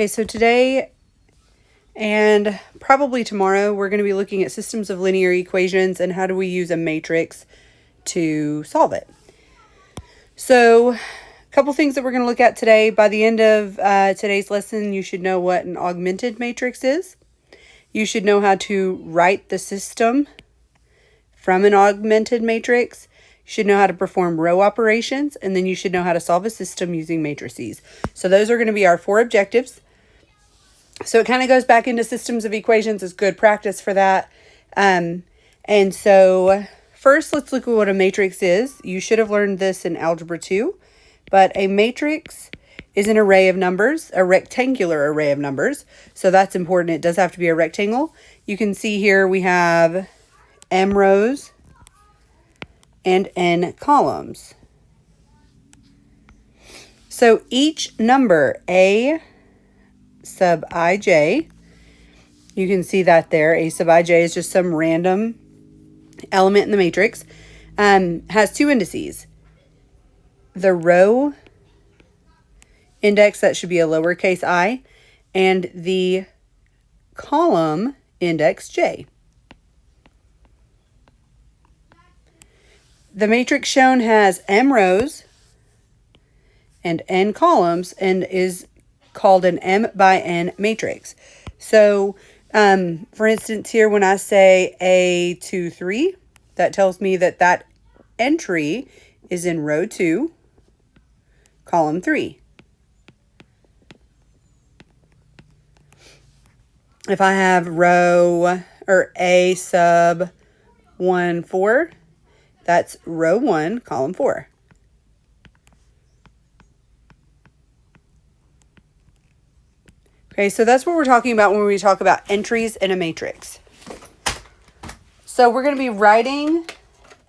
Okay, so today and probably tomorrow, we're going to be looking at systems of linear equations and how do we use a matrix to solve it. So, a couple things that we're going to look at today. By the end of today's lesson, you should know what an augmented matrix is. You should know how to write the system from an augmented matrix. You should know how to perform row operations, and then you should know how to solve a system using matrices. So those are going to be our 4 objectives. So it kind of goes back into systems of equations. It's good practice for that. And so first, let's look at what a matrix is. You should have learned this in Algebra 2, but a matrix is an array of numbers, a rectangular array of numbers. So that's important. It does have to be a rectangle. You can see here we have m rows and n columns. So each number, a sub ij, you can see that there, a sub ij is just some random element in the matrix, has 2 indices. The row index, that should be a lowercase I, and the column index j. The matrix shown has m rows and n columns and is called an m by n matrix. So, for instance, here when I say A2, 3, that tells me that that entry is in row 2, column 3. If I have row or A sub 1, 4, that's row 1, column 4. Okay, so that's what we're talking about when we talk about entries in a matrix. So we're going to be writing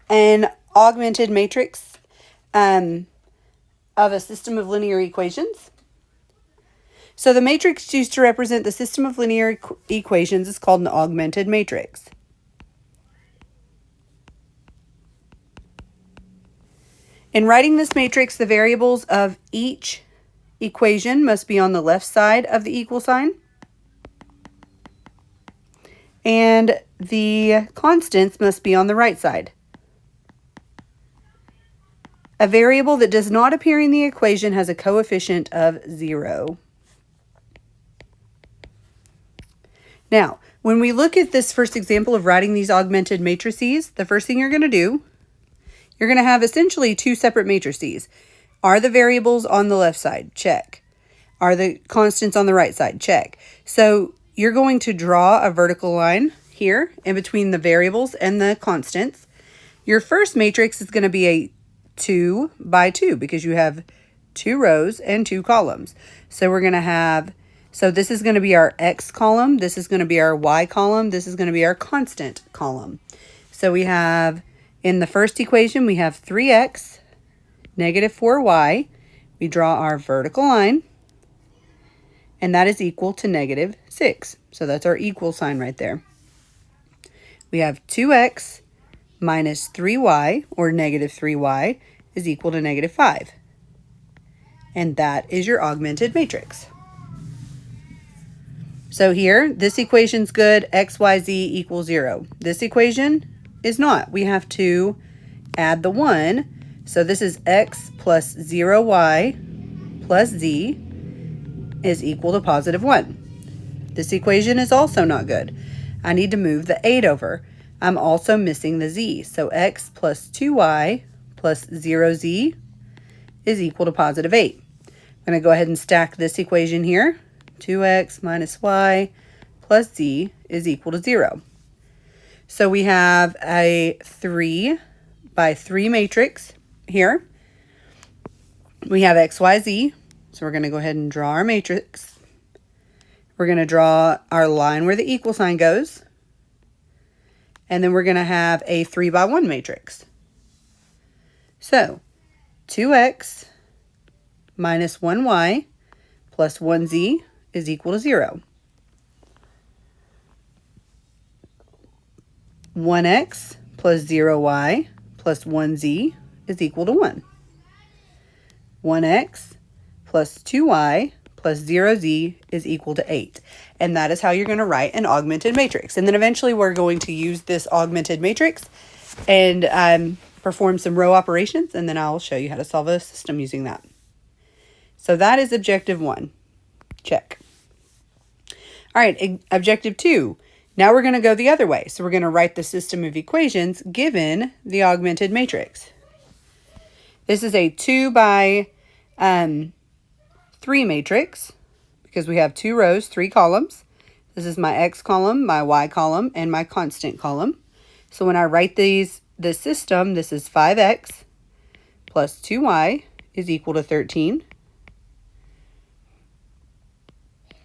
an augmented matrix of a system of linear equations. So the matrix used to represent the system of linear equations is called an augmented matrix. In writing this matrix, the variables of each equation must be on the left side of the equal sign, and the constants must be on the right side. A variable that does not appear in the equation has a coefficient of 0. Now, when we look at this first example of writing these augmented matrices, the first thing you're going to do, you're going to have essentially 2 separate matrices. Are the variables on the left side? Check. Are the constants on the right side? Check. So you're going to draw a vertical line here in between the variables and the constants. Your first matrix is going to be a 2 by 2 because you have 2 rows and 2 columns. So we're going to have, so this is going to be our x column. This is going to be our y column. This is going to be our constant column. So we have, in the first equation, we have 3x negative 4y. We draw our vertical line, and that is equal to negative 6. So that's our equal sign right there. We have 2x minus 3y, or negative 3y, is equal to negative 5. And that is your augmented matrix. So here, this equation's good, x, y, z equals 0. This equation is not. We have to add the 1. So this is x plus 0y plus z is equal to positive 1. This equation is also not good. I need to move the 8 over. I'm also missing the z. So x plus 2y plus 0z is equal to positive 8. I'm going to go ahead and stack this equation here. 2x minus y plus z is equal to 0. So we have a 3 by 3 matrix here. We have x, y, z. So we're going to go ahead and draw our matrix. We're going to draw our line where the equal sign goes. And then we're going to have a 3 by 1 matrix. So 2x minus 1y plus 1z is equal to 0. 1x plus 0y plus 1z is equal to 1. 1x plus 2y plus 0z is equal to 8. And that is how you're going to write an augmented matrix. And then eventually we're going to use this augmented matrix and perform some row operations, and then I'll show you how to solve a system using that. So that is objective 1. Check. All right, objective 2. Now we're going to go the other way. So we're going to write the system of equations given the augmented matrix. This is a 2 by 3 matrix because we have 2 rows, 3 columns. This is my x column, my y column, and my constant column. So when I write this system, this is 5x plus 2y is equal to 13.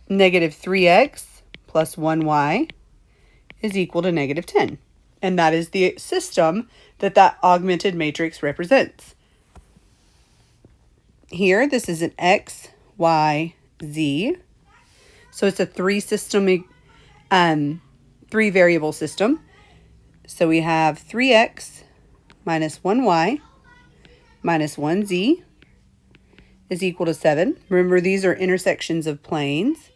Negative 3x plus 1y is equal to negative 10. And that is the system that augmented matrix represents. Here, this is an x, y, z. So it's a 3 variable system. So we have 3x minus 1y minus 1z is equal to 7. Remember, these are intersections of planes.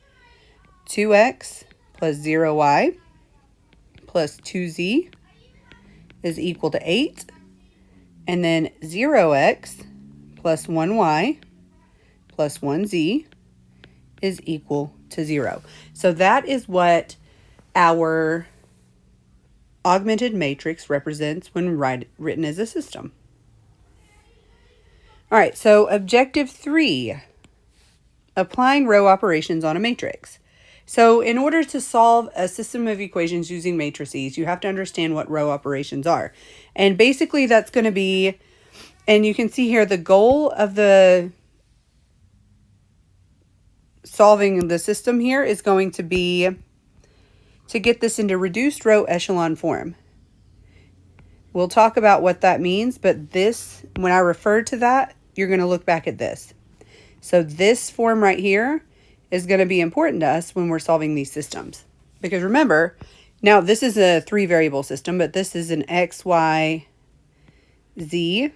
2x plus 0y plus 2z is equal to 8. And then 0x plus 1y plus 1z is equal to 0. So that is what our augmented matrix represents when written as a system. All right, so objective 3, applying row operations on a matrix. So in order to solve a system of equations using matrices, you have to understand what row operations are. And basically that's going to be, and you can see here the goal of the solving the system here is going to be to get this into reduced row echelon form. We'll talk about what that means, but this, when I refer to that, you're going to look back at this. So this form right here is going to be important to us when we're solving these systems. Because remember, now this is a 3 variable system, but this is an x, y, z,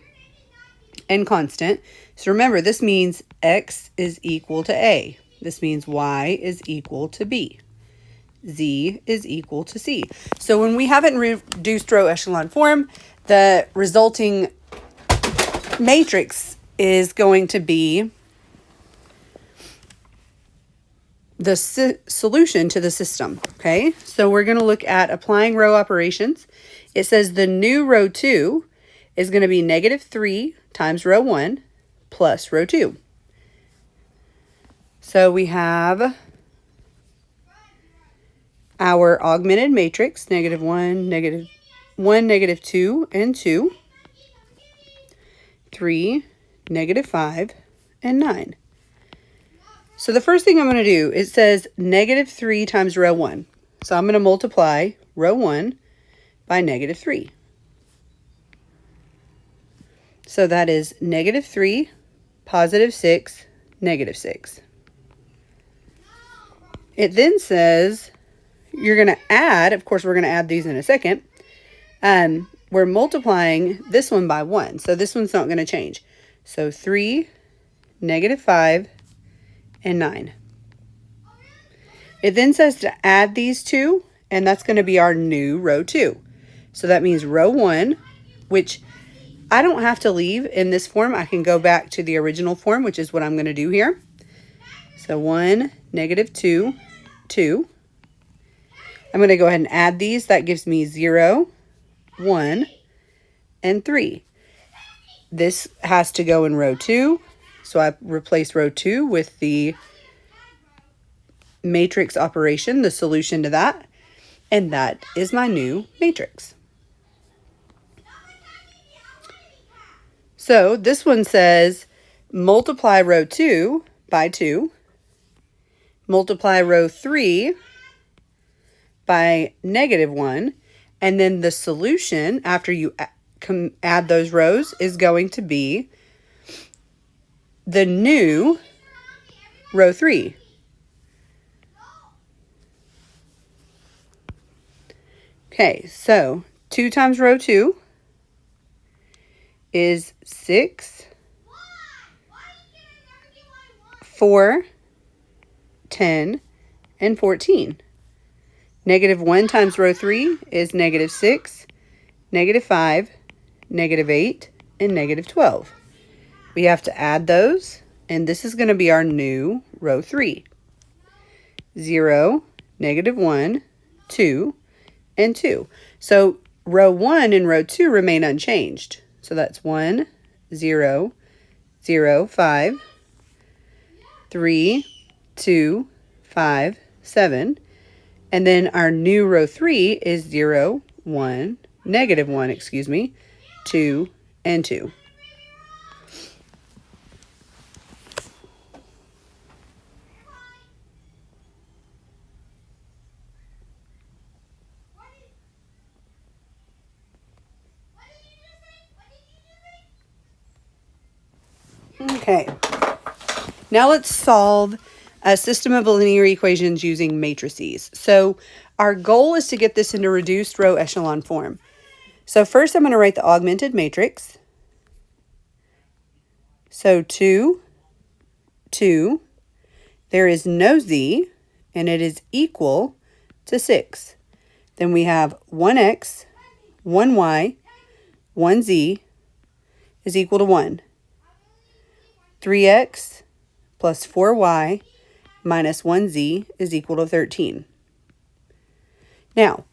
and constant. So remember, this means x is equal to a. This means y is equal to b. Z is equal to C. So when we have it in reduced row echelon form, the resulting matrix is going to be the solution to the system. Okay, so we're going to look at applying row operations. It says the new row 2 is going to be negative 3 times row 1 plus row 2. So we have our augmented matrix, negative 1, negative 1, negative 2, and 2, 3, negative 5, and 9. So the first thing I'm going to do, it says negative 3 times row 1. So I'm going to multiply row 1 by negative 3. So that is negative 3, positive 6, negative 6. It then says you're going to add, of course, we're going to add these in a second. We're multiplying this one by 1. So this one's not going to change. So 3, negative 5, and 9. It then says to add these two, and that's going to be our new row 2. So that means row 1, which I don't have to leave in this form. I can go back to the original form, which is what I'm going to do here. So 1, negative 2, 2. I'm going to go ahead and add these. That gives me 0, 1, and 3. This has to go in row 2. So I replace row 2 with the matrix operation, the solution to that. And that is my new matrix. So this one says multiply row 2 by 2. Multiply row 3 by negative 1, and then the solution after you add those rows is going to be the new row 3. Okay, so 2 times row 2 is 6, 4, 10, and 14. Negative 1 times row 3 is negative 6, negative 5, negative 8, and negative 12. We have to add those, and this is going to be our new row 3. 0, negative 1, 2, and 2. So row 1 and row 2 remain unchanged. So that's 1, 0, 0, 5, 3, 2, 5, 7. And then our new row 3 is 0, 1, negative 1, excuse me, 2, and 2. Okay, now let's solve a system of linear equations using matrices. So our goal is to get this into reduced row echelon form. So first I'm going to write the augmented matrix. So 2, 2, there is no z, and it is equal to 6. Then we have 1x, 1y, 1z is equal to 1. 3x plus 4y minus 1z is equal to 13. Now,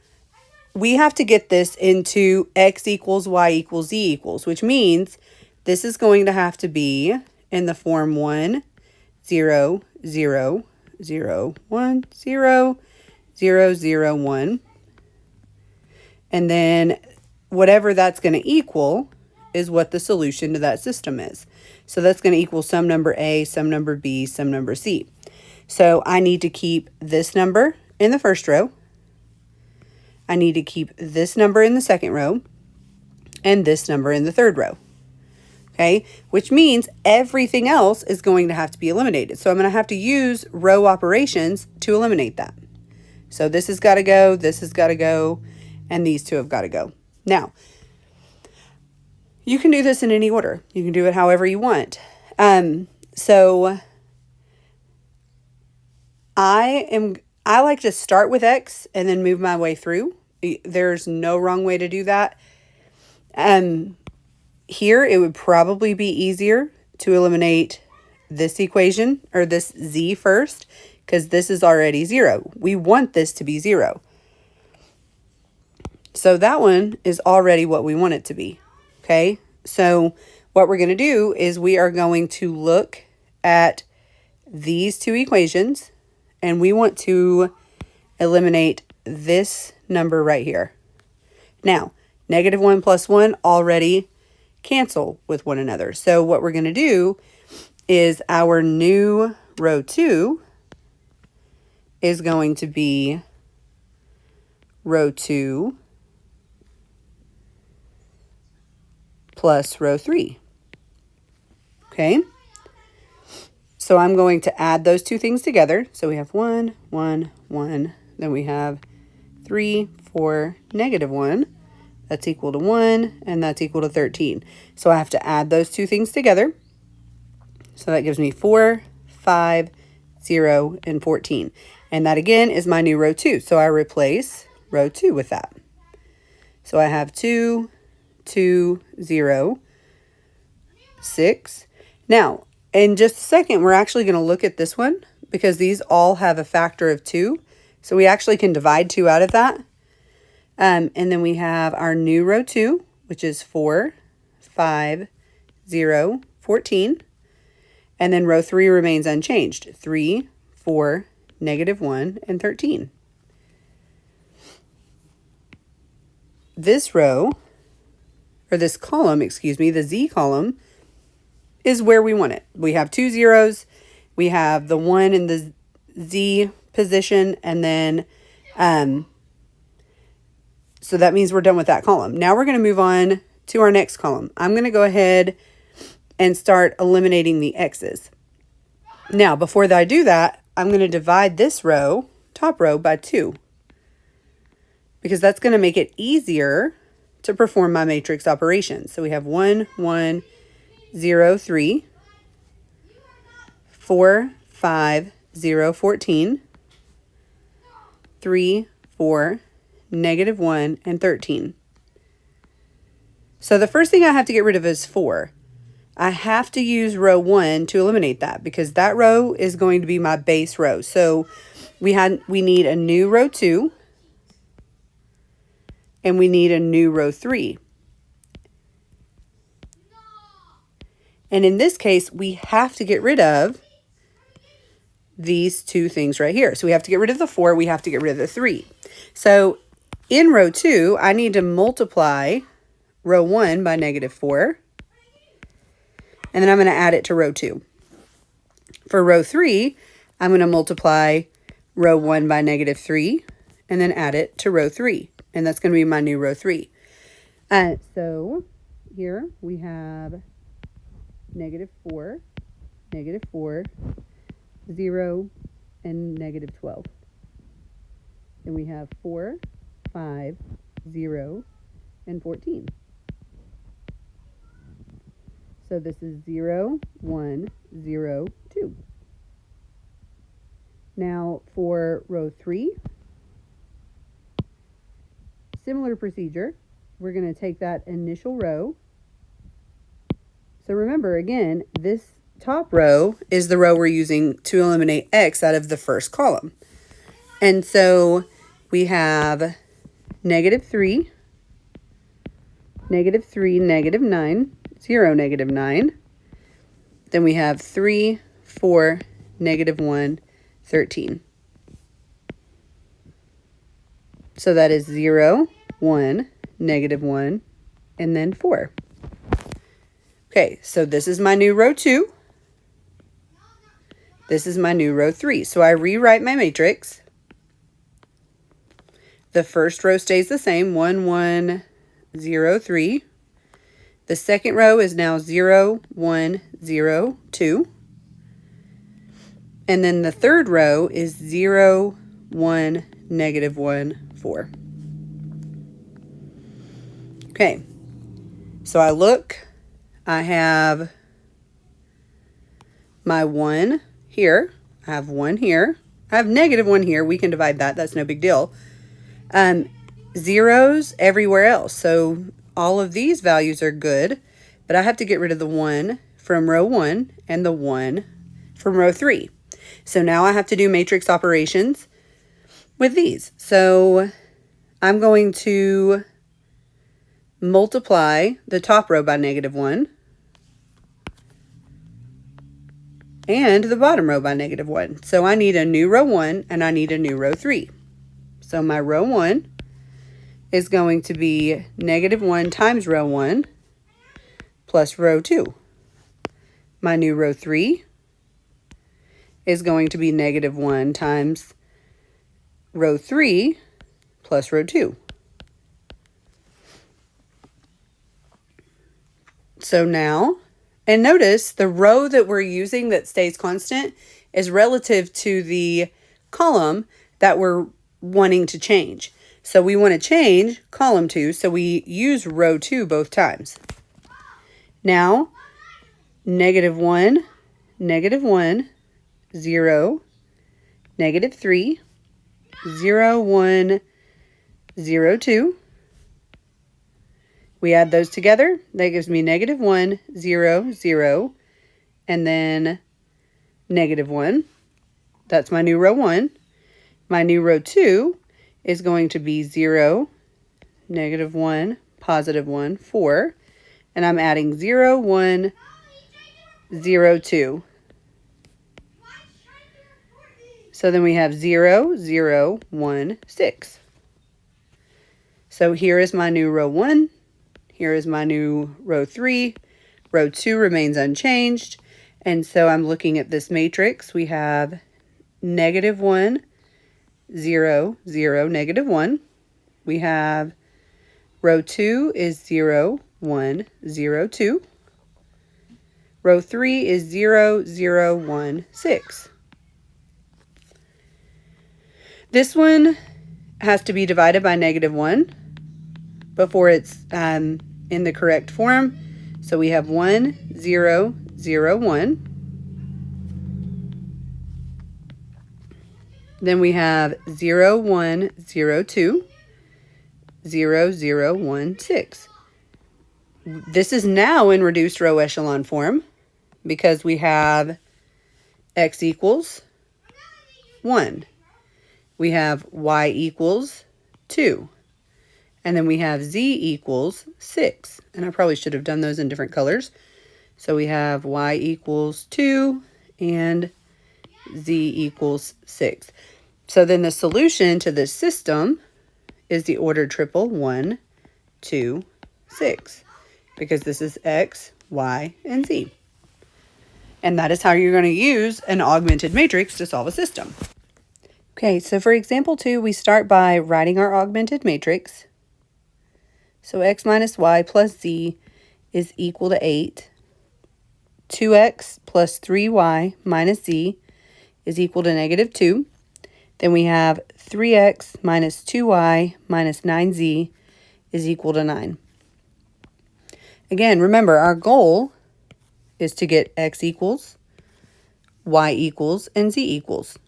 we have to get this into x equals y equals z equals, which means this is going to have to be in the form 1, 0, 0, 0, 1, 0, 0, 0, 1. And then whatever that's going to equal is what the solution to that system is. So that's going to equal some number A, some number B, some number C. So I need to keep this number in the first row. I need to keep this number in the second row and this number in the third row. Okay, which means everything else is going to have to be eliminated. So I'm going to have to use row operations to eliminate that. So this has got to go, this has got to go, and these two have got to go. Now, you can do this in any order. You can do it however you want. So I like to start with X and then move my way through. There's no wrong way to do that. Here it would probably be easier to eliminate this equation or this Z first, because this is already 0. We want this to be 0. So that one is already what we want it to be. Okay, so what we're going to do is we are going to look at these two equations, and we want to eliminate this number right here. Now, negative 1 plus 1 already cancel with one another. So what we're going to do is our new row 2 is going to be row 2 plus row 3. Okay, so I'm going to add those two things together. So we have 1, 1, 1. Then we have 3, 4, negative 1. That's equal to 1, and that's equal to 13. So I have to add those two things together. So that gives me 4, 5, 0, and 14. And that again is my new row 2. So I replace row 2 with that. So I have 2, 2, 0, 6. Now, in just a second, we're actually going to look at this one because these all have a factor of 2. So we actually can divide 2 out of that. And then we have our new row 2, which is 4, 5, 0, 14. And then row 3 remains unchanged. 3, 4, negative 1, and 13. This row, or this column, excuse me, the Z column, is where we want it. We have 2 zeros. We have the 1 in the Z position, and then so that means we're done with that column. Now we're going to move on to our next column. I'm going to go ahead and start eliminating the X's. Now, before I do that, I'm going to divide this row, top row, by 2. Because that's going to make it easier to perform my matrix operations. So we have 1, 1, 0, 3, 4, 5, 0, 14, 3, 4, negative 1, and 13. So the first thing I have to get rid of is 4. I have to use row 1 to eliminate that because that row is going to be my base row. So we need a new row 2 and we need a new row 3. And in this case, we have to get rid of these two things right here. So we have to get rid of the 4, we have to get rid of the 3. So in row 2, I need to multiply row 1 by negative 4. And then I'm going to add it to row 2. For row 3, I'm going to multiply row 1 by negative 3 and then add it to row 3. And that's going to be my new row 3. So here we have negative 4, 0, and negative 12. Then we have 4, 5, 0, and 14. So this is 0, 1, 0, 2. Now for row 3, similar procedure. We're going to take that initial row. So remember, again, this top row is the row we're using to eliminate x out of the first column. And so we have negative 3, negative 3, negative 9, 0, negative 9. Then we have 3, 4, negative 1, 13. So that is 0, 1, negative 1, and then 4. Okay, so this is my new row 2. This is my new row 3. So I rewrite my matrix. The first row stays the same, 1, 1, 0, 3. The second row is now 0, 1, 0, 2. And then the third row is 0, 1, negative 1, 4. Okay, so I look, I have my 1 here, I have 1 here, I have negative 1 here, we can divide that, that's no big deal. Zeros everywhere else, so all of these values are good, but I have to get rid of the 1 from row 1 and the 1 from row 3. So now I have to do matrix operations with these. So I'm going to multiply the top row by negative 1 and the bottom row by negative 1. So I need a new row 1 and I need a new row 3. So my row 1 is going to be negative 1 times row 1 plus row 2. My new row 3 is going to be negative 1 times row 3 plus row 2. So now, and notice the row that we're using that stays constant is relative to the column that we're wanting to change. So we want to change column 2, so we use row 2 both times. Now, negative 1, 0, negative 3, 0, 1, 0, 2. We add those together. That gives me negative 1, 0, 0, and then negative 1. That's my new row 1. My new row 2 is going to be 0, negative 1, positive 1, 4. And I'm adding 0, 1, 0, 2. So then we have 0, 0, 1, 6. So here is my new row 1. Here is my new row 3. Row 2 remains unchanged. And so I'm looking at this matrix. We have negative 1, 0, 0, negative 1. We have row 2 is 0, 1, 0, 2. Row 3 is 0, 0, 1, 6. This one has to be divided by negative 1 before it's in the correct form. So we have 1, 0, 0, 1. Then we have 0, 1, 0, 2, 0, 0, 1, 6. This is now in reduced row echelon form because we have x equals 1. We have y equals 2. And then we have z equals 6. And I probably should have done those in different colors. So we have y equals 2 and z equals 6. So then the solution to this system is the ordered triple 1, 2, 6. Because this is x, y, and z. And that is how you're going to use an augmented matrix to solve a system. Okay, so for example 2, we start by writing our augmented matrix. So x minus y plus z is equal to 8. 2x plus 3y minus z is equal to negative 2. Then we have 3x minus 2y minus 9z is equal to 9. Again, remember, our goal is to get x equals, y equals, and z equals.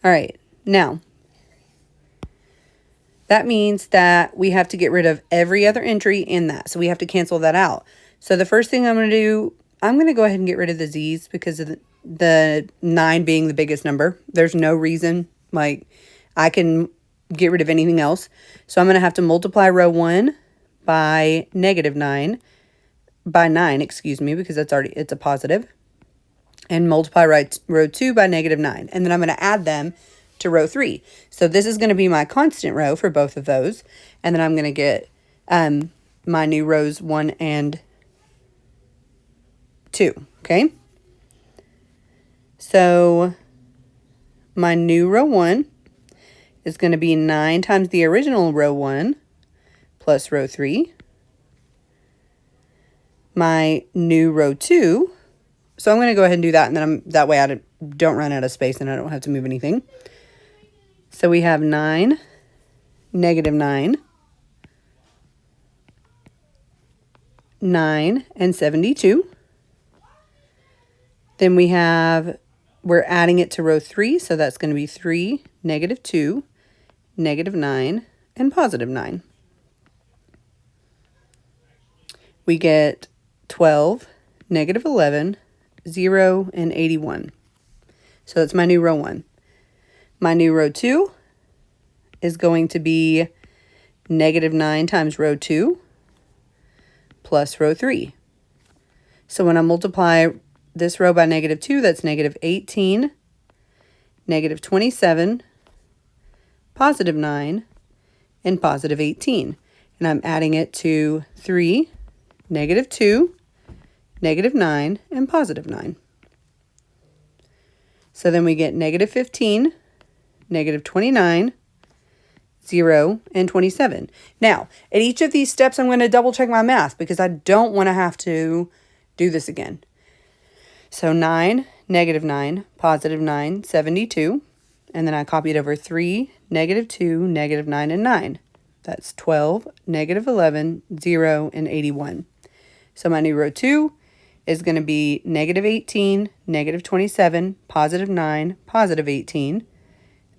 All right, now, that means that we have to get rid of every other entry in that. So we have to cancel that out. So the first thing I'm going to do, I'm going to go ahead and get rid of the z's because of the 9 being the biggest number. There's no reason, like, I can get rid of anything else. So I'm going to have to multiply row 1 by negative 9, by 9, excuse me, because it's a positive. And multiply row 2 by negative 9. And then I'm going to add them to row 3. So this is going to be my constant row for both of those. And then I'm going to get my new rows 1 and 2. Okay? So my new row 1 is going to be 9 times the original row 1 plus row 3. My new row 2, so I'm going to go ahead and do that, and then that way I don't run out of space and I don't have to move anything. So we have 9, negative 9, 9, and 72. Then we're adding it to row 3, so that's going to be 3, negative 2, negative 9, and positive 9. We get 12, negative 11, 0, and 81. So that's my new row 1. My new row 2 is going to be negative 9 times row 2 plus row 3. So when I multiply this row by negative 2, that's negative 18, negative 27, positive 9, and positive 18. And I'm adding it to 3, negative 2, negative 9, and positive 9. So then we get negative 15, negative 29, 0, and 27. Now, at each of these steps, I'm going to double check my math because I don't want to have to do this again. So 9, negative 9, positive 9, 72. And then I copied over 3, negative 2, negative 9, and 9. That's 12, negative 11, 0, and 81. So my new row 2 is going to be negative 18, negative 27, positive 9, positive 18,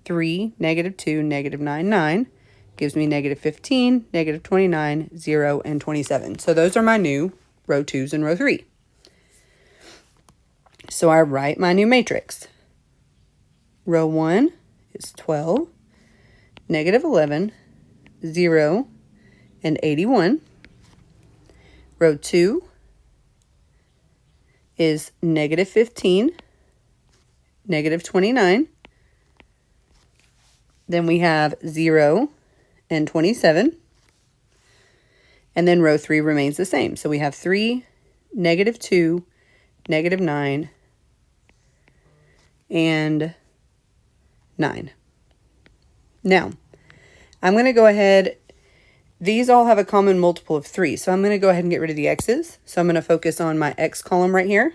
3, negative 2, negative 9, 9. Gives me negative 15, negative 29, 0, and 27. So those are my new row 2s and row 3. So I write my new matrix. Row 1 is 12, negative 11, 0, and 81. Row 2 is negative 15, negative 29. Then we have 0 and 27. And then row 3 remains the same. So we have 3, negative 2, negative 9, and 9. Now, I'm going to go ahead. These all have a common multiple of 3. So I'm going to go ahead and get rid of the x's. So I'm going to focus on my x column right here.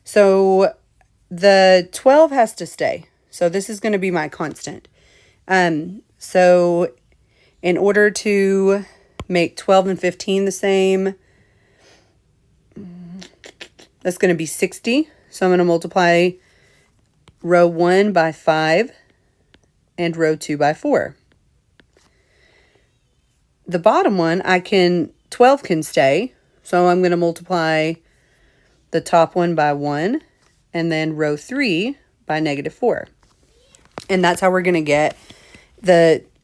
So the 12 has to stay. So this is going to be my constant. So in order to make 12 and 15 the same, That's going to be 60. So I'm going to multiply row 1 by 5 and row 2 by 4. The bottom one, 12 can stay. So I'm going to multiply the top one by 1 and then row 3 by -4. And that's how we're going to get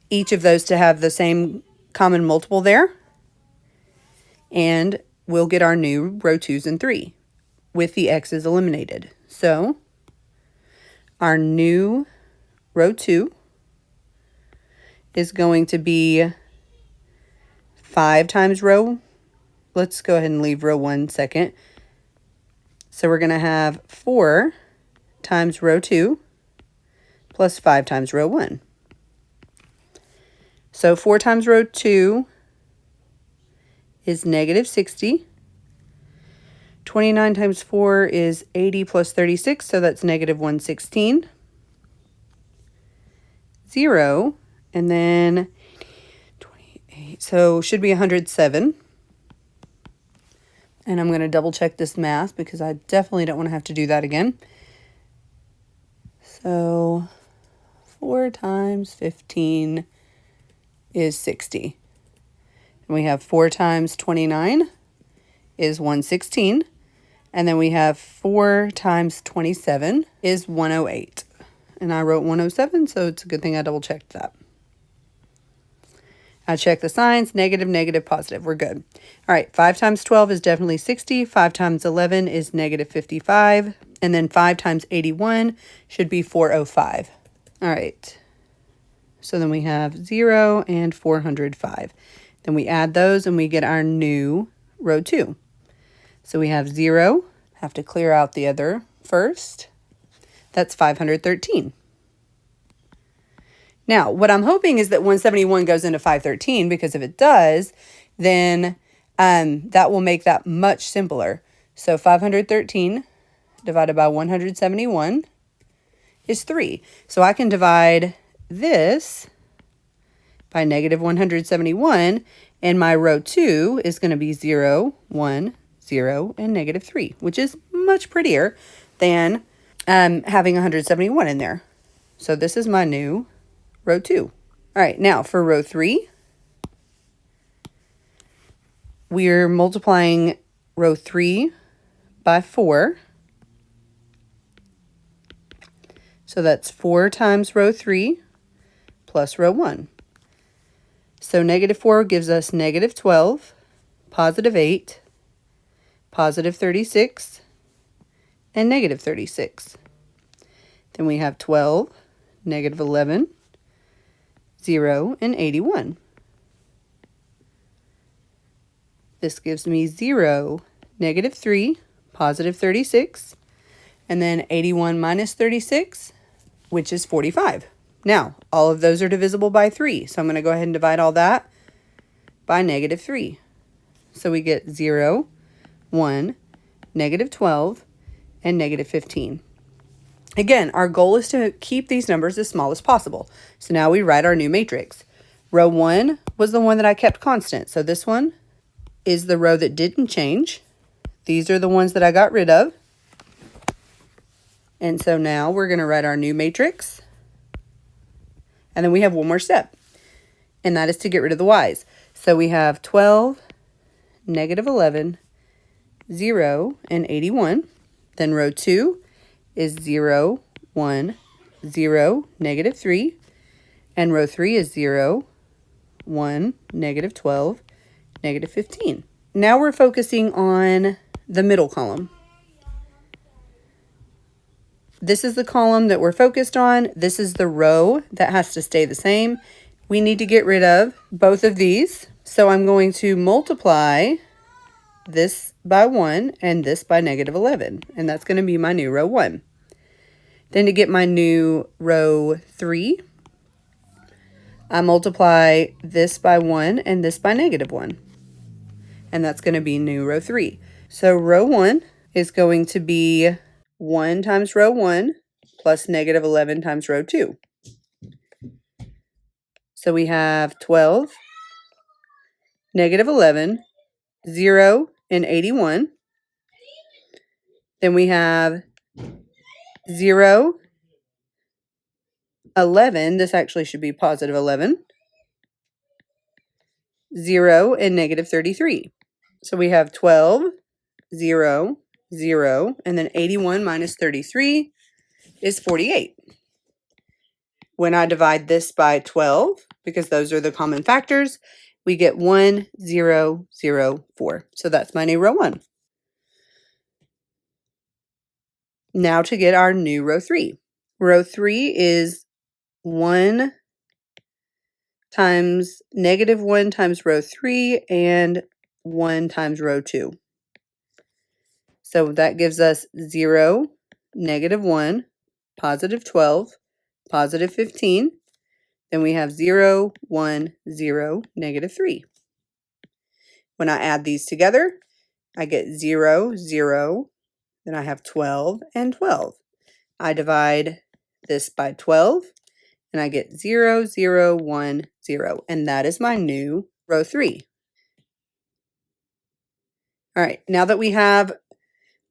each of those to have the same common multiple there. And we'll get our new row 2s and 3 with the x's eliminated. So our new row 2 is going to be 5 times row. Let's go ahead and leave row 1 second. So we're going to have 4 times row 2 plus 5 times row 1. So 4 times row 2 is -60. 29 times 4 is 80 plus 36, so that's -116. 0, and then 28, so should be 107. And I'm going to double check this math because I definitely don't want to have to do that again. So 4 times 15 is 60. And we have 4 times 29 is 116. And then we have 4 times 27 is 108. And I wrote 107, so it's a good thing I double checked that. I checked the signs, negative, negative, positive. We're good. All right, 5 times 12 is definitely 60. 5 times 11 is -55. And then 5 times 81 should be 405. All right. So then we have 0 and 405. Then we add those and we get our new row 2. So we have 0. Have to clear out the other first. That's 513. Now, what I'm hoping is that 171 goes into 513, because if it does, then that will make that much simpler. So 513 divided by 171 is 3. So I can divide this by -171, and my row 2 is going to be 0, 1, 0, and -3, which is much prettier than having 171 in there. So this is my new row 2. All right, now for row 3, we're multiplying row 3 by 4. So that's 4 times row 3 plus row 1. So -4 gives us -12, +8, +36, and -36. Then we have 12, -11, 0, and 81. This gives me 0, -3, +36, and then 81 minus 36, which is 45. Now, all of those are divisible by 3, so I'm going to go ahead and divide all that by -3. So we get 0, 1, -12, and -15. Again, our goal is to keep these numbers as small as possible. So now we write our new matrix. Row 1 was the one that I kept constant. So this one is the row that didn't change. These are the ones that I got rid of. And so now we're going to write our new matrix. And then we have one more step, and that is to get rid of the y's. So we have 12, -11, 0, and 81. Then row 2 is 0, 1, 0, -3. And row 3 is 0, 1, -12, -15. Now we're focusing on the middle column. This is the column that we're focused on. This is the row that has to stay the same. We need to get rid of both of these. So I'm going to multiply this by 1 and this by -11. And that's going to be my new row 1. Then to get my new row 3, I multiply this by 1 and this by -1. And that's going to be new row 3. So row 1 is going to be 1 times row 1 plus -11 times row 2. So we have 12, -11, 0, and 81. Then we have 0, 11. This actually should be positive 11. 0, and negative 33. So we have 12, 0, 0, and then 81 minus 33 is 48. When I divide this by 12, because those are the common factors, we get 1, 0, 0, 4. So that's my new row 1. Now to get our new row 3. Row 3 is 1 times negative 1 times row 3 and 1 times row 2. So that gives us 0, negative 1, positive 12, positive 15. Then we have 0, 1, 0, negative 3. When I add these together, I get 0, 0. Then I have 12 and 12. I divide this by 12, and I get 0, 0, 1, 0. And that is my new row 3. All right, now that we have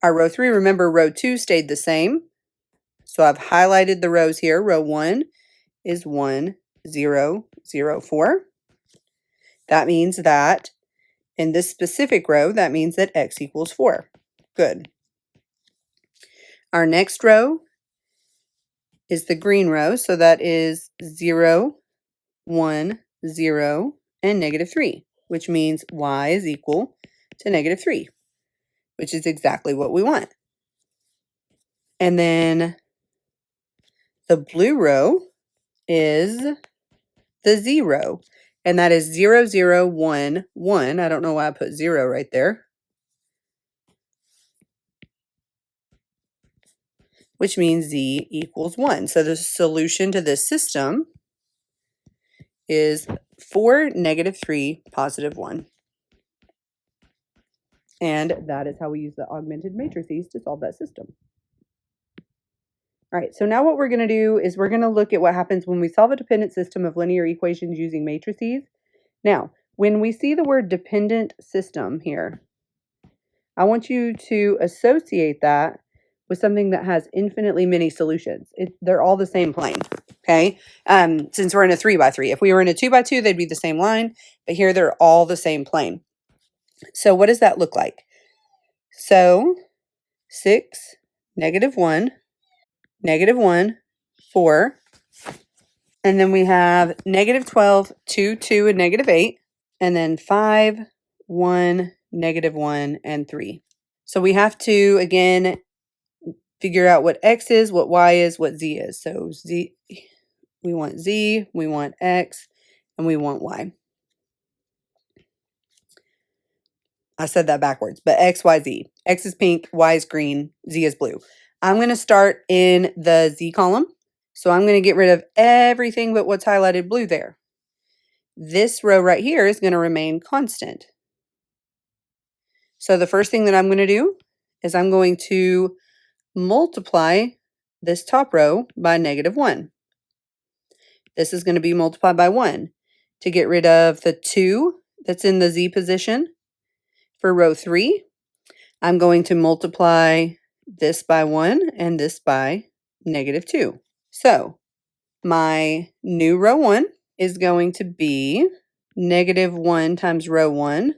our row 3, remember row 2 stayed the same. So I've highlighted the rows here. Row 1 is 1, 0, 0, 4. That means that in this specific row, that means that x equals 4. Good. Our next row is the green row. So that is 0, 1, 0, and negative 3, which means y is equal to negative 3, which is exactly what we want. And then the blue row is the 0, and that is 0, 0, 1, 1. I don't know why I put 0 right there, which means z equals 1. So the solution to this system is 4, negative 3, positive 1. And that is how we use the augmented matrices to solve that system. All right, so now what we're going to do is we're going to look at what happens when we solve a dependent system of linear equations using matrices. Now, when we see the word dependent system here, I want you to associate that with something that has infinitely many solutions. They're all the same plane, okay? Since we're in a 3x3. If we were in a 2x2, they'd be the same line, but here they're all the same plane. So what does that look like? So 6, negative 1, negative 1, 4, and then we have negative 12, 2, 2, and negative 8, and then 5, 1, negative 1, and 3. So we have to, again, figure out what x is, what y is, what z is. So z, we want z, we want x, and we want y. I said that backwards, but x, y, z. X is pink, y is green, z is blue. I'm going to start in the z column. So I'm going to get rid of everything but what's highlighted blue there. This row right here is going to remain constant. So the first thing that I'm going to do is I'm going to multiply this top row by negative 1. This is going to be multiplied by 1 to get rid of the 2 that's in the z position. For row 3, I'm going to multiply this by 1 and this by negative 2. So my new row 1 is going to be negative 1 times row 1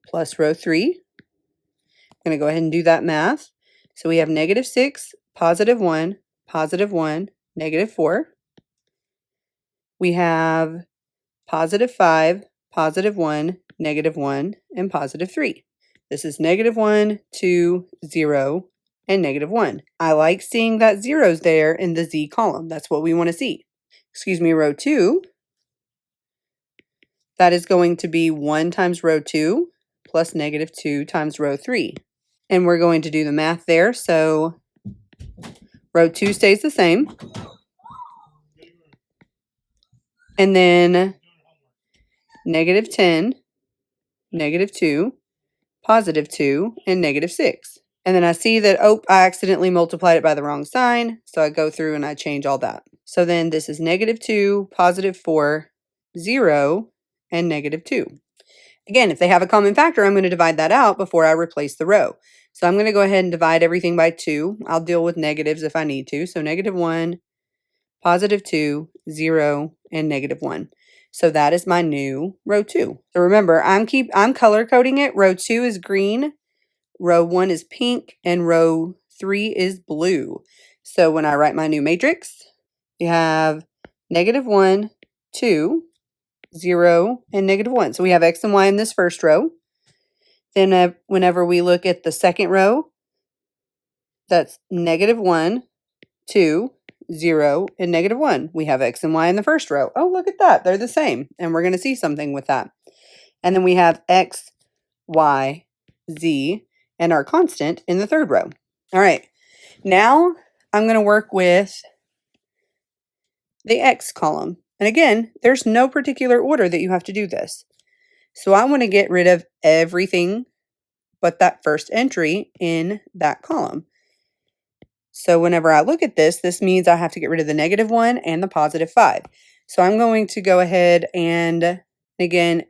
plus row 3. I'm going to go ahead and do that math. So we have negative 6, positive 1, negative 4. We have positive 5, positive 1, negative 1, and positive 3. This is negative 1, 2, 0, and negative 1. I like seeing that zeros there in the z column. That's what we want to see. Excuse me, row 2. That is going to be 1 times row 2 plus negative 2 times row 3. And we're going to do the math there. So row 2 stays the same. And then negative 10, negative 2, positive 2, and negative 6. And then I see that, oh, I accidentally multiplied it by the wrong sign. So I go through and I change all that. So then this is negative 2, positive 4, 0, and negative 2. Again, if they have a common factor, I'm going to divide that out before I replace the row. So I'm going to go ahead and divide everything by 2. I'll deal with negatives if I need to. So -1, +2, 0, and -1. So that is my new row 2. So remember, I'm color coding it. Row 2 is green, row 1 is pink, and row 3 is blue. So when I write my new matrix, we have -1, 2, 0, and -1. So we have x and y in this first row. Then whenever we look at the second row, that's -1, 2, 0, and -1. We have x and y in the first row. Oh, look at that. They're the same. And we're going to see something with that. And then we have x, y, z, and our constant in the third row. All right. Now I'm going to work with the x column. And again, there's no particular order that you have to do this. So I want to get rid of everything but that first entry in that column. So whenever I look at this, this means I have to get rid of the -1 and the +5. So I'm going to go ahead and, again,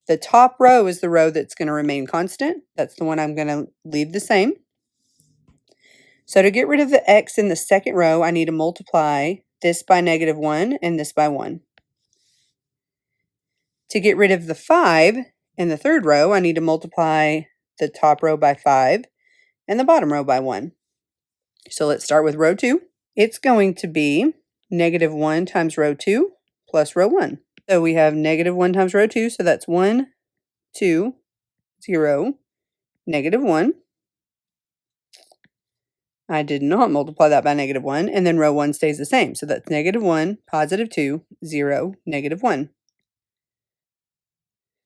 the top row is the row that's going to remain constant. That's the one I'm going to leave the same. So to get rid of the x in the second row, I need to multiply this by -1 and this by 1. To get rid of the 5 in the third row, I need to multiply the top row by 5 and the bottom row by 1. So let's start with row 2. It's going to be -1 times row 2 plus row 1. So we have -1 times row 2, so that's 1, 2, 0, -1. I did not multiply that by -1, and then row 1 stays the same. So that's -1, +2, 0, -1.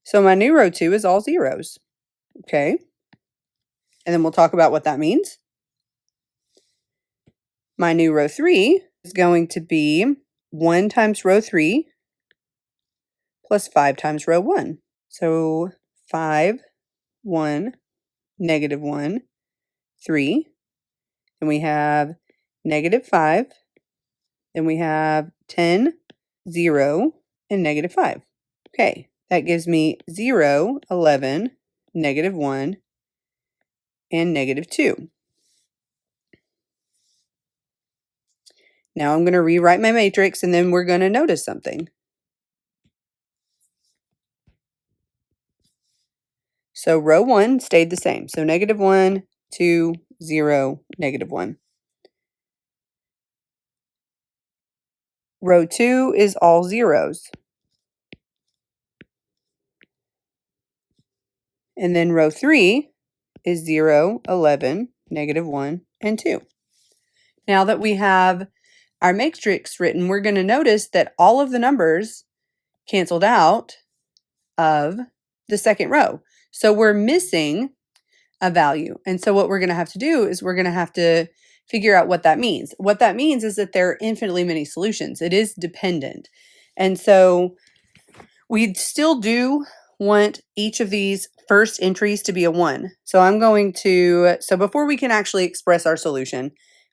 So my new row 2 is all zeros. Okay. And then we'll talk about what that means. My new row 3 is going to be 1 times row 3 plus 5 times row 1. So 5, 1, -1, 3. Then we have -5. Then we have 10, 0, and -5. Okay, that gives me 0, 11, -1, and -2. Now I'm going to rewrite my matrix, and then we're going to notice something. So row 1 stayed the same. So -1, 2, 0, -1. Row 2 is all zeros. And then row 3 is 0, 11, -1, and 2. Now that we have our matrix written, we're going to notice that all of the numbers canceled out of the second row. So we're missing a value. And so what we're going to have to do is we're going to have to figure out what that means. What that means is that there are infinitely many solutions. It is dependent. And so we still do want each of these first entries to be a 1. So before we can actually express our solution,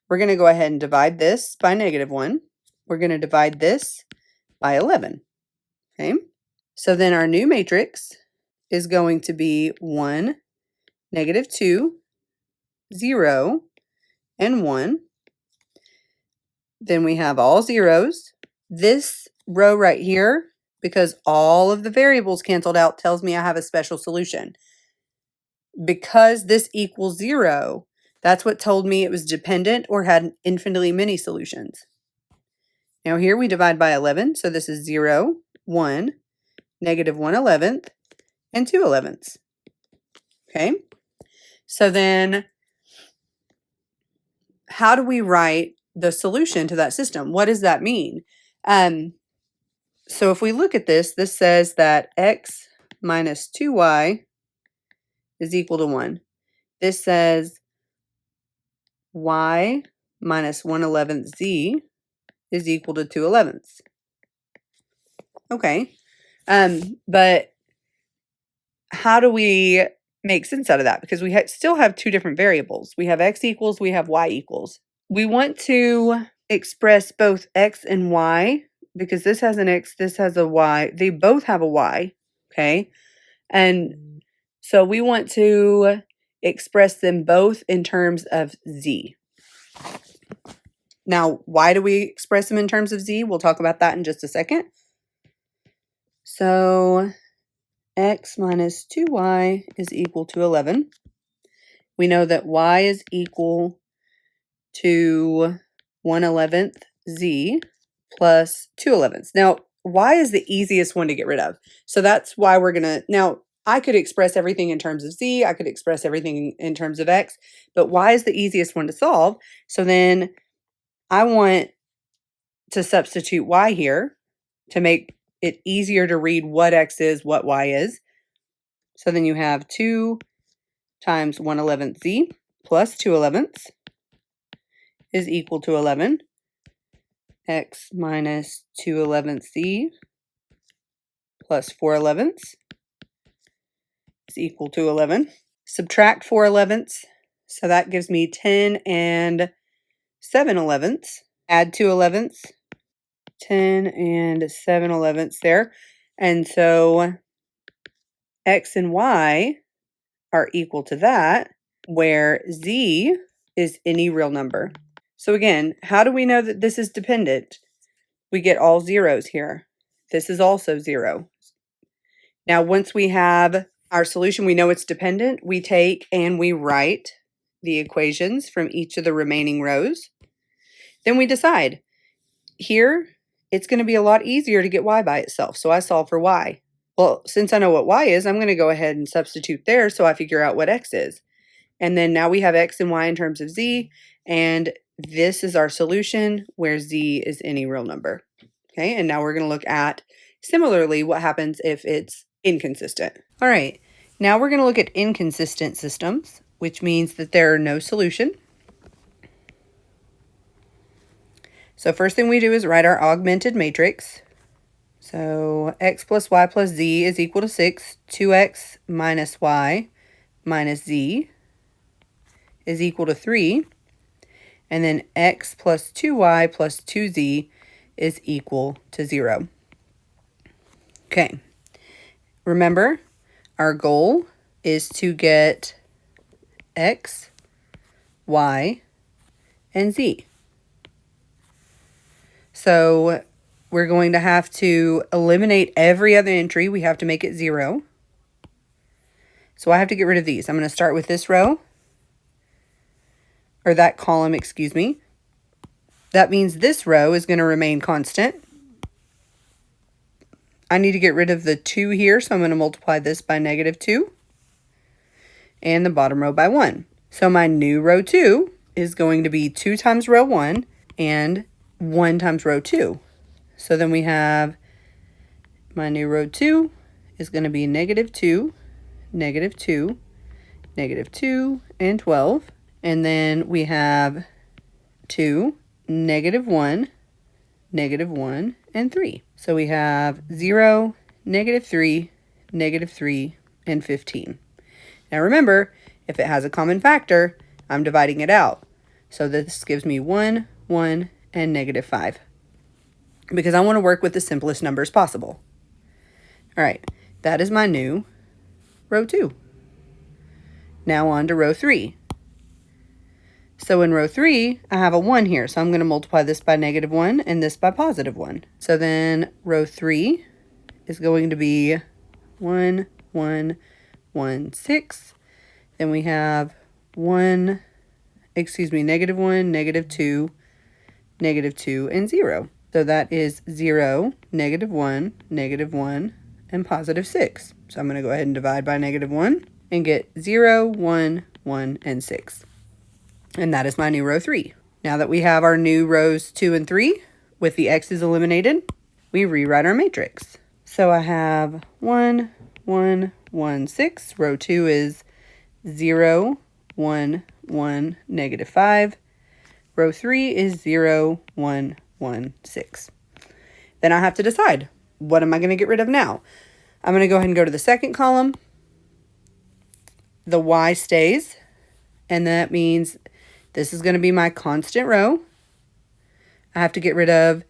we're going to go ahead and divide this by -1. We're going to divide this by 11. Okay. So then our new matrix is going to be 1, -2, 0, and 1. Then we have all zeros. This row right here, because all of the variables canceled out, tells me I have a special solution. Because this equals 0, that's what told me it was dependent or had infinitely many solutions. Now here we divide by 11, so this is 0, 1, -1/11, and 2/11. Okay, so then how do we write the solution to that system? What does that mean? So if we look at this, this says that x minus 2y is equal to 1. This says y minus 1/11 z is equal to 2/11. Okay, but how do we make sense out of that? Because we still have two different variables. We have x equals, we have y equals. We want to express both x and y because this has an x, this has a y. They both have a y, okay? And so we want to express them both in terms of z. Now, why do we express them in terms of z? We'll talk about that in just a second. So x minus 2y is equal to 11. We know that y is equal to 1/11th z plus 2/11ths. Now, y is the easiest one to get rid of. So that's why we're going to, now I could express everything in terms of z, I could express everything in terms of x, but y is the easiest one to solve. So then I want to substitute y here to make it easier to read what x is, what y is. So then you have 2 times 1/11th z plus 2/11ths is equal to 11. X minus 2/11ths z plus 4/11ths is equal to 11. Subtract 4/11ths, so that gives me 10 and 7/11ths. Add 2/11ths, 10 and 7/11ths there. And so x and y are equal to that, where z is any real number. So again, how do we know that this is dependent? We get all zeros here. This is also 0. Now, once we have our solution, we know it's dependent. We take and we write the equations from each of the remaining rows. Then we decide. Here, it's going to be a lot easier to get y by itself. So I solve for y. Well, since I know what y is, I'm going to go ahead and substitute there so I figure out what x is. And then now we have x and y in terms of z. And this is our solution where z is any real number. Okay, and now we're going to look at, similarly, what happens if it's inconsistent. All right, now we're going to look at inconsistent systems, which means that there are no solution. So first thing we do is write our augmented matrix. So x plus y plus z is equal to 6. 2x minus y minus z is equal to 3. And then x plus 2y plus 2z is equal to 0. Okay. Remember, our goal is to get x, y, and z. So we're going to have to eliminate every other entry. We have to make it 0. So I have to get rid of these. I'm going to start with this row, or that column, excuse me. That means this row is going to remain constant. I need to get rid of the 2 here, so I'm going to multiply this by -2. And the bottom row by 1. So my new row 2 is going to be 2 times row 1 and 1 times row 2. So then we have my new row 2 is going to be -2, -2, -2, and 12. And then we have 2, -1, -1, and 3. So we have 0, -3, -3, and 15. Now remember, if it has a common factor, I'm dividing it out. So this gives me 1, 1, and -5. Because I want to work with the simplest numbers possible. All right, that is my new row 2. Now on to row 3. So in row 3, I have a 1 here. So I'm going to multiply this by -1 and this by +1. So then row 3 is going to be 1, 1, 1, 6. Then we have -1, -1, -2, -2, and 0. So that is 0, -1, -1, and +6. So I'm going to go ahead and divide by -1 and get 0, 1, 1, and 6. And that is my new row 3. Now that we have our new rows 2 and 3 with the x's eliminated, we rewrite our matrix. So I have 1, 1, 1, 6. Row 2 is 0, 1, 1, -5. Row 3 is 0, 1, 1, 6. Then I have to decide, what am I going to get rid of now? I'm going to go ahead and go to the second column. The y stays, and that means this is going to be my constant row. I have to get rid of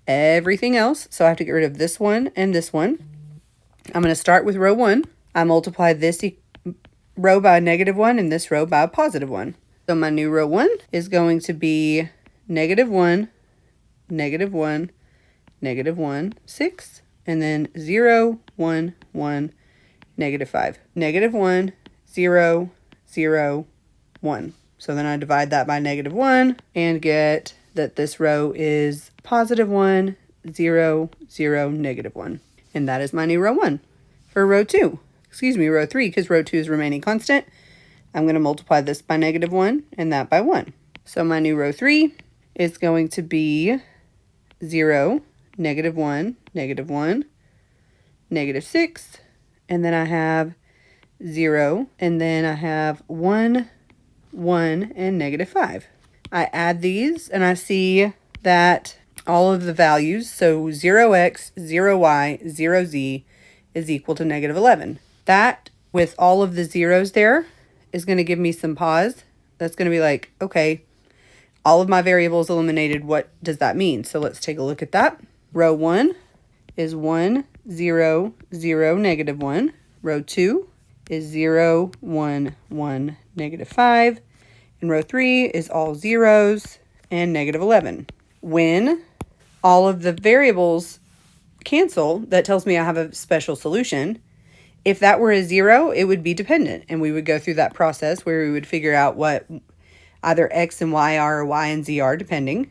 everything else, so I have to get rid of this one and this one. I'm going to start with row 1. I multiply this row by a -1 and this row by a +1. So my new row 1 is going to be -1, -1, -1, 6, and then 0, 1, 1, -5. -1, 0, 0, 1. So then I divide that by -1 and get that this row is +1, 0, 0, -1. And that is my new row 1. For row 2, excuse me, row 3, because row 2 is remaining constant, I'm going to multiply this by -1 and that by 1. So my new row 3 is going to be 0, -1, -1, -6, and then I have 0, and then I have 1, 1, and -5. I add these and I see that all of the values, so 0x, 0y, 0z, is equal to -11. That, with all of the zeros there, is going to give me some pause. That's going to be like, okay, all of my variables eliminated. What does that mean? So let's take a look at that. Row 1 is 1, 0, 0, -1. Row 2 is 0, 1, 1, -5. And row 3 is all zeros and -11. When all of the variables cancel, that tells me I have a special solution. If that were a 0, it would be dependent, and we would go through that process where we would figure out what either x and y are or y and z are, depending.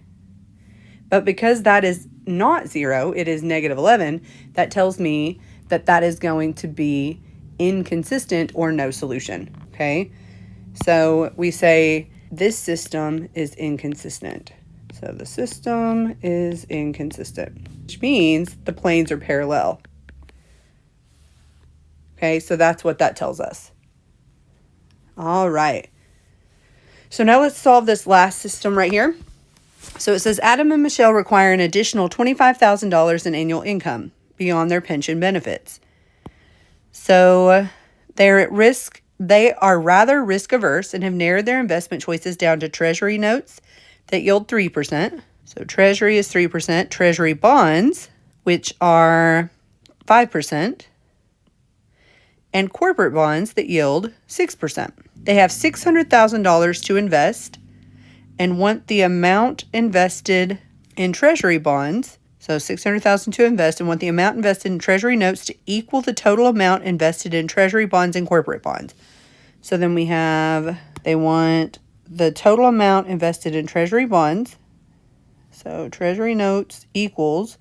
But because that is not 0, it is -11, that tells me that that is going to be inconsistent or no solution, okay? So we say this system is inconsistent. So the system is inconsistent, which means the planes are parallel. Okay, so that's what that tells us. All right. So now let's solve this last system right here. So it says Adam and Michelle require an additional $25,000 in annual income beyond their pension benefits. So they're at risk. They are rather risk averse and have narrowed their investment choices down to treasury notes that yield 3%. So treasury is 3%. Treasury bonds, which are 5%. And corporate bonds that yield 6%. They have $600,000 to invest and want the amount invested in treasury bonds, so $600,000 to invest, and want the amount invested in treasury notes to equal the total amount invested in treasury bonds and corporate bonds. So then we have, they want the total amount invested in treasury bonds, so treasury notes equals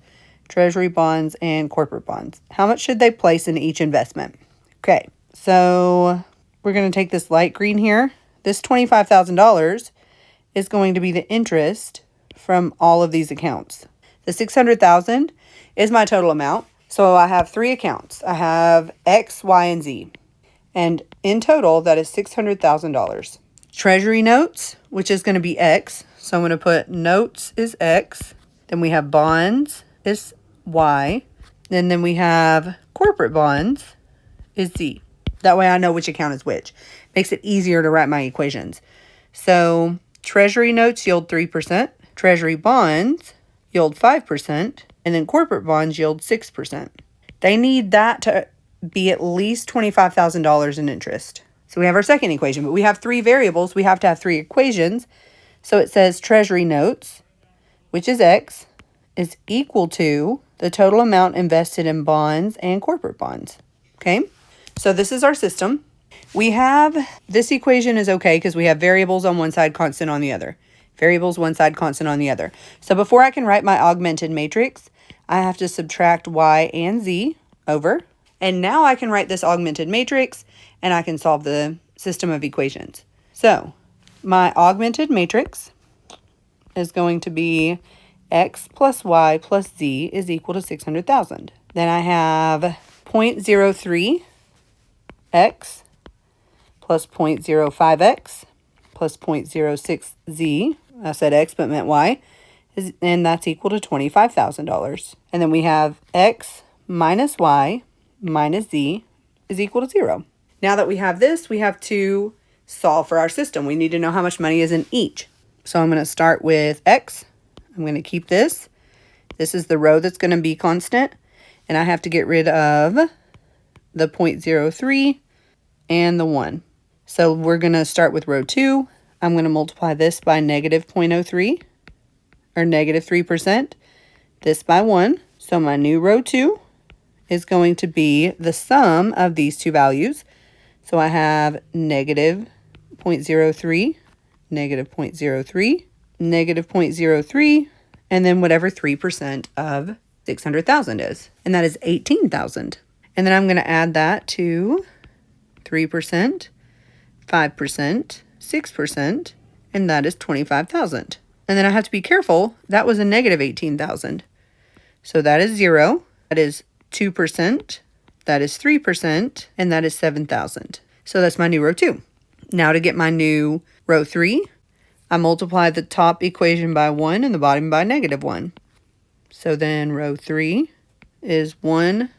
treasury bonds and corporate bonds. How much should they place in each investment? Okay, so we're going to take this light green here. This $25,000 is going to be the interest from all of these accounts. The $600,000 is my total amount. So I have 3 accounts. I have X, Y, and Z. And in total, that is $600,000. Treasury notes, which is going to be X. So I'm going to put notes is X. Then we have bonds is Y. And then we have corporate bonds is Z. That way I know which account is which. Makes it easier to write my equations. So treasury notes yield 3%. Treasury bonds yield 5%. And then corporate bonds yield 6%. They need that to be at least $25,000 in interest. So we have our second equation, but we have 3 variables. We have to have 3 equations. So it says treasury notes, which is X, is equal to the total amount invested in bonds and corporate bonds. Okay? So this is our system. We have, this equation is okay because we have variables on one side, constant on the other. Variables one side, constant on the other. So before I can write my augmented matrix, I have to subtract y and z over. And now I can write this augmented matrix and I can solve the system of equations. So my augmented matrix is going to be x plus y plus z is equal to 600,000. Then I have 0.03 x plus 0.05x plus 0.06z. I said x but meant y. And that's equal to $25,000. And then we have x minus y minus z is equal to 0. Now that we have this, we have to solve for our system. We need to know how much money is in each. So I'm going to start with x. I'm going to keep this. This is the row that's going to be constant. And I have to get rid of the 0.03 and the 1. So we're going to start with row 2. I'm going to multiply this by negative 0.03, or negative 3%, this by 1. So my new row 2 is going to be the sum of these two values. So I have negative 0.03, negative 0.03, negative 0.03, and then whatever 3% of 600,000 is. And that is 18,000. And then I'm going to add that to 3%, 5%, 6%, and that is 25,000. And then I have to be careful. That was a negative 18,000. So that is 0. That is 2%. That is 3%. And that is 7,000. So that's my new row 2. Now to get my new row 3, I multiply the top equation by 1 and the bottom by negative 1. So then row 3 is 1,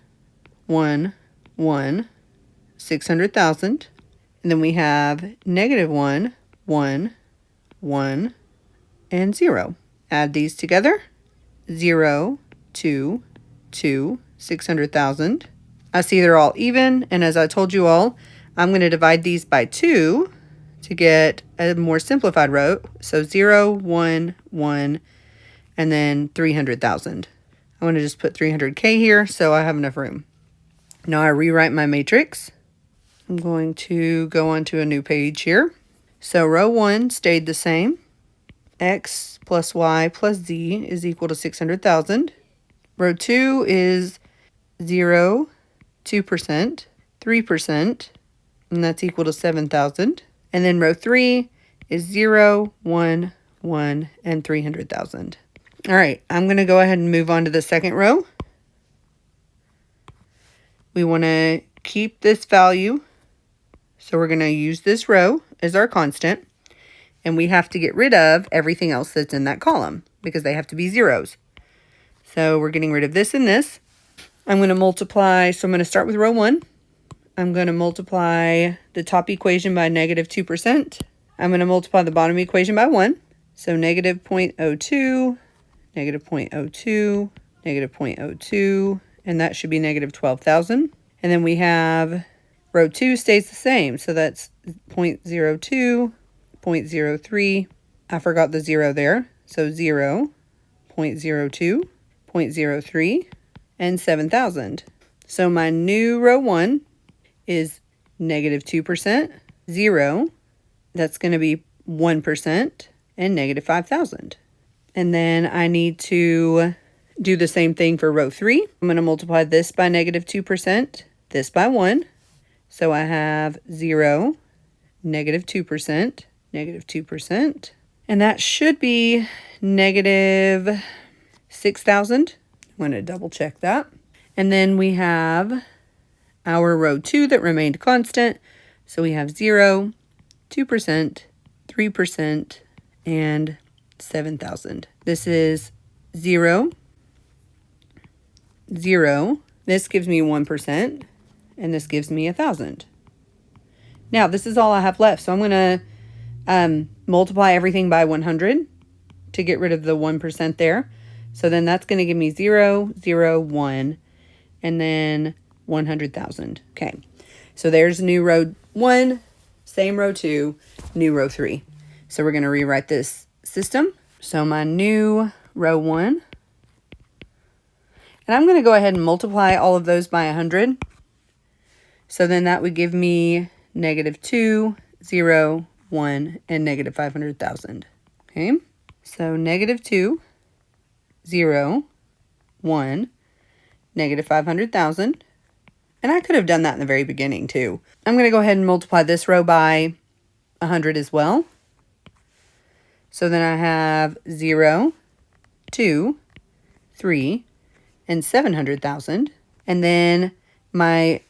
1, 1, 600,000. And then we have negative 1, 1, 1, and 0. Add these together. 0, 2, 2, 600,000. I see they're all even, and as I told you all, I'm going to divide these by 2 to get a more simplified row. So 0, 1, 1, and then 300,000. I want to just put 300K here so I have enough room. Now I rewrite my matrix. I'm going to go onto a new page here. So row 1 stayed the same. X plus Y plus Z is equal to 600,000. Row 2 is 0, 2%, 3%, and that's equal to 7,000. And then row 3 is 0, 1, 1, and 300,000. All right, I'm going to go ahead and move on to the second row. We want to keep this value. So we're going to use this row as our constant. And we have to get rid of everything else that's in that column because they have to be zeros. So we're getting rid of this and this. I'm going to multiply. So I'm going to start with row 1. I'm going to multiply the top equation by negative 2%. I'm going to multiply the bottom equation by 1. So negative 0.02, negative 0.02, negative 0.02, and that should be negative 12,000. And then we have row 2 stays the same. So that's 0.02, 0.03. I forgot the 0 there. So 0, 0.02, 0.03, and 7,000. So my new row 1 is negative 2%, 0, that's going to be 1%, and negative 5,000. And then I need to do the same thing for row 3. I'm going to multiply this by negative 2%, this by 1. So I have 0, negative 2%, negative 2%, and that should be negative 6,000. I'm going to double check that. And then we have our row 2 that remained constant. So we have 0, 2%, 3%, and 7,000. This is 0, 0. This gives me 1%, and this gives me 1,000. Now, this is all I have left. So I'm going to multiply everything by 100 to get rid of the 1% there. So then that's going to give me 0, 0, 1, and then 100,000. Okay, so there's new row 1, same row 2, new row 3. So we're going to rewrite this system. So my new row 1, and I'm going to go ahead and multiply all of those by 100. So then that would give me negative 2, 0, 1, and negative 500,000. Okay, so negative 2, 0, 1, negative 500,000. And I could have done that in the very beginning too. I'm going to go ahead and multiply this row by 100 as well. So then I have 0, 2, 3, and 700,000. And then my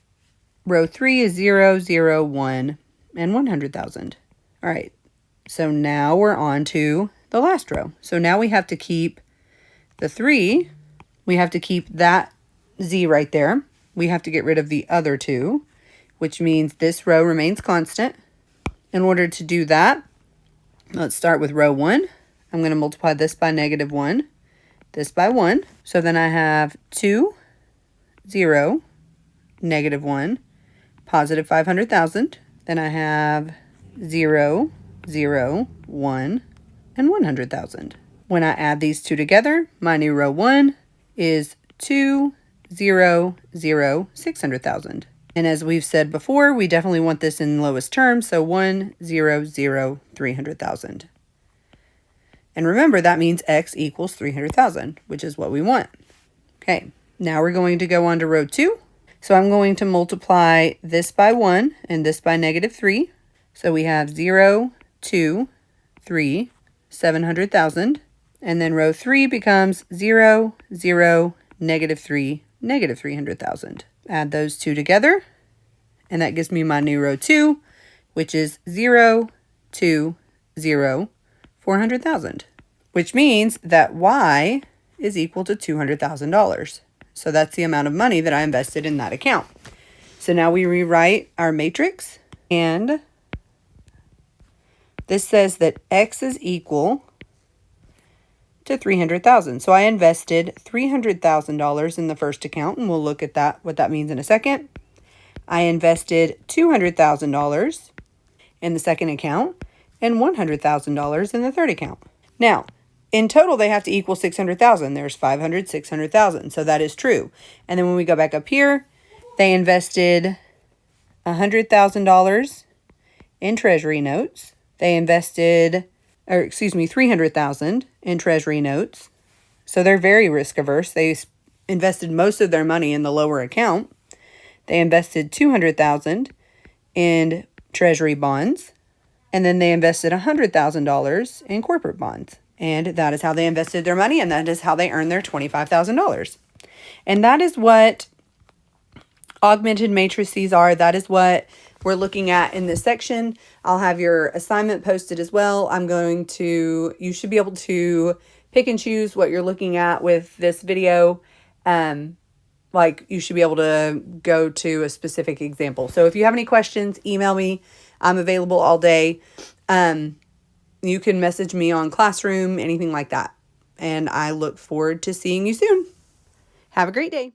row 3 is 0, 0, 1, and 100,000. All right, so now we're on to the last row. So now we have to keep the 3. We have to keep that Z right there. We have to get rid of the other 2, which means this row remains constant. In order to do that, let's start with row 1. I'm going to multiply this by negative 1, this by 1. So then I have 2, 0, negative 1, positive 500,000. Then I have 0, 0, 1, and 100,000. When I add these two together, my new row 1 is 2, 0, 0, 600,000. And as we've said before, we definitely want this in lowest terms, so 1, 0, 0, 300,000. And remember, that means x equals 300,000, which is what we want. Okay, now we're going to go on to row 2. So I'm going to multiply this by 1 and this by -3. So we have 0, 2, 3, 700,000. And then row 3 becomes 0, 0, -3, -300,000. Add those two together, and that gives me my new row 2, which is 0, 2, 0, 400,000. Which means that y is equal to $200,000. So that's the amount of money that I invested in that account. So now we rewrite our matrix, and this says that x is equal to 300,000. So I invested $300,000 in the first account, and we'll look at that, what that means in a second. I invested $200,000 in the second account and $100,000 in the third account. Now, in total, they have to equal 600,000. There's 500, 600,000. So that is true. And then when we go back up here, they invested $100,000 in treasury notes. They invested, 300,000 in treasury notes. So they're very risk averse. They invested most of their money in the lower account. They invested $200,000 in treasury bonds. And then they invested $100,000 in corporate bonds. And that is how they invested their money, and that is how they earned their $25,000. And that is what augmented matrices are. That is what we're looking at in this section. I'll have your assignment posted as well. You should be able to pick and choose what you're looking at with this video. Like you should be able to go to a specific example. So if you have any questions, email me. I'm available all day. You can message me on Classroom, anything like that. And I look forward to seeing you soon. Have a great day.